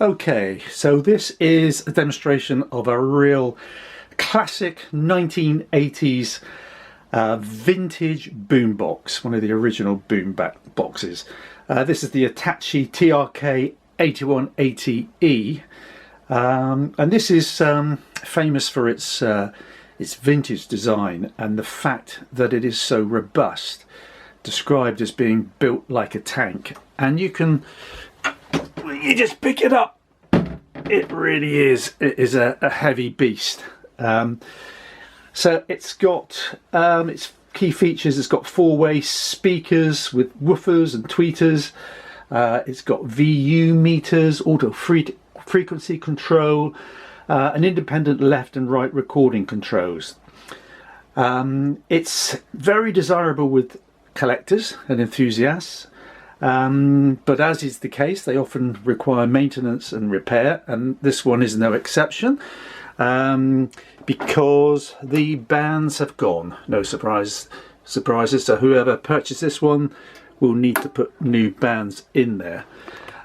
Okay, so this is a demonstration of a real classic 1980s vintage boombox, one of the original boxes. This is the Hitachi TRK-8180E, and this is famous for its vintage design and the fact that it is so robust, described as being built like a tank. And you just pick it up, it really is. It is a heavy beast. So it's got its key features. It's got four-way speakers with woofers and tweeters. It's got VU meters, auto frequency control, an independent left and right recording controls. It's very desirable with collectors and enthusiasts. But as is the case, they often require maintenance and repair, and this one is no exception, because the bands have gone. No surprises. So whoever purchased this one will need to put new bands in there.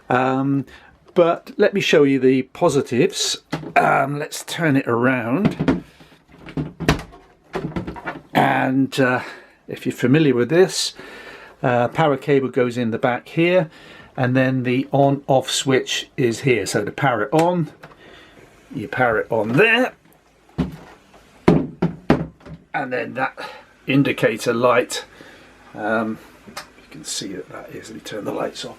But let me show you the positives. Let's turn it around, and if you're familiar with this, power cable goes in the back here, and then the on-off switch is here. So to power it on, you power it on there, and then that indicator light, you can see that is. Let me turn the lights on.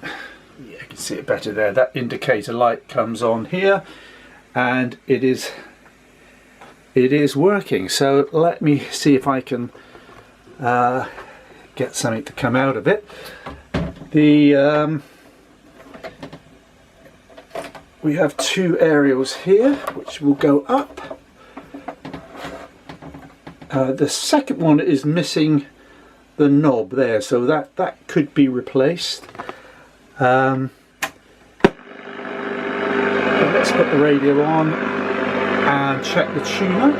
Yeah, you can see it better there. That indicator light comes on here, and it is working. So let me see if I can get something to come out of it. We have two aerials here which will go up. The second one is missing the knob there, so that could be replaced. Let's put the radio on and check the tuner.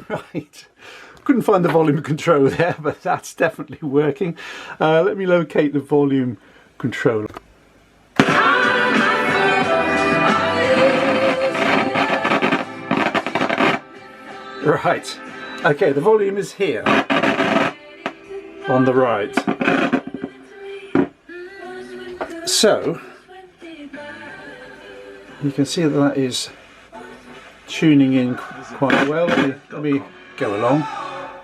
Right. Couldn't find the volume control there, but that's definitely working. Let me locate the volume controller. Right, okay, the volume is here on the right. So you can see that is tuning in quite well. Let me go along.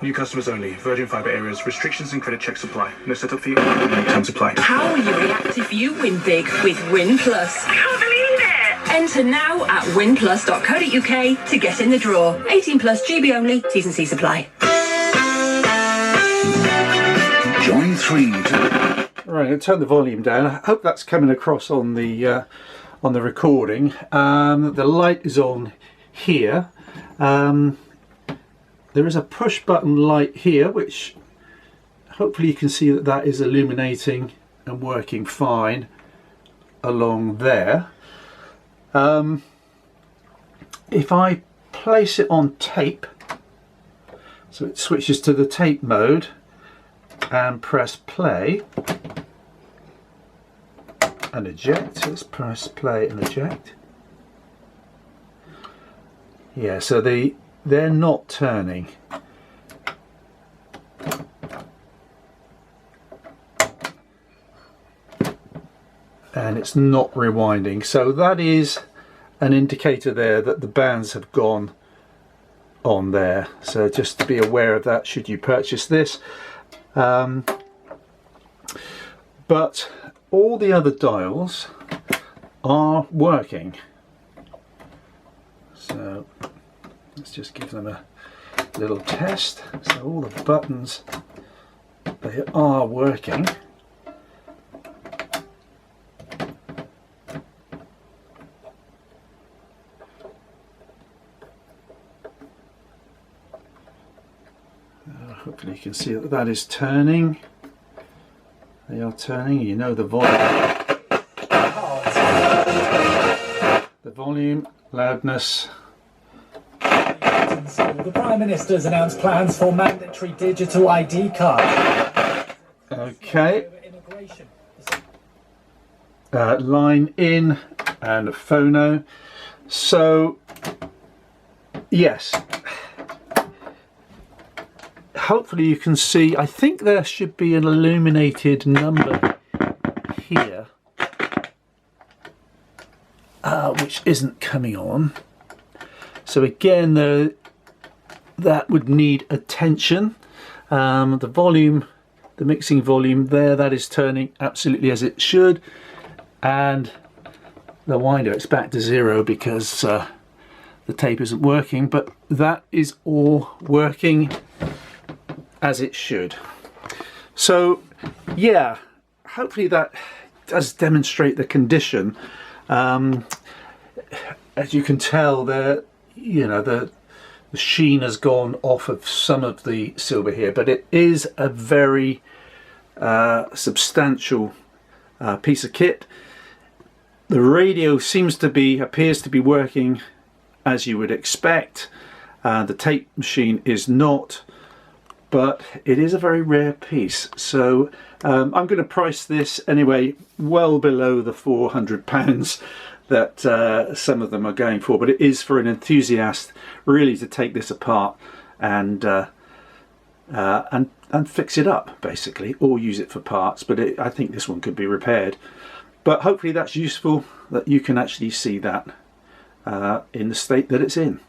New customers only. Virgin Fibre areas. Restrictions and credit check supply. No setup fee. Time supply. How will you react if you win big with Win Plus? I can't believe it! Enter now at winplus.co.uk to get in the draw. 18 plus, GB only. T's and C's apply. Join 3 to... Right, I'll turn the volume down. I hope that's coming across on the recording. The light is on here. There is a push button light here, which hopefully you can see that is illuminating and working fine along there. If I place it on tape, so it switches to the tape mode, and press play and eject. Let's press play and eject. Yeah, so they're not turning. And it's not rewinding. So that is an indicator there that the bands have gone on there. So just to be aware of that should you purchase this. But all the other dials are working. So let's just give them a little test. So all the buttons, they are working. hopefully you can see that that is turning. They are turning. You know the volume. The volume, loudness. The Prime Minister's announced plans for mandatory digital ID cards. Okay. Line in and a phono. So, yes. Hopefully you can see, I think there should be an illuminated number here, which isn't coming on. So again, that would need attention. The volume, the mixing volume there, that is turning absolutely as it should. And the winder, it's back to 0 because the tape isn't working, but that is all working as it should. So yeah, hopefully that does demonstrate the condition. As you can tell, the sheen has gone off of some of the silver here, but it is a very substantial piece of kit. The radio appears to be working as you would expect. The tape machine is not, but it is a very rare piece. So I'm going to price this anyway well below the £400 that some of them are going for, but it is for an enthusiast really to take this apart and fix it up basically, or use it for parts. But I think this one could be repaired. But hopefully that's useful, that you can actually see that in the state that it's in.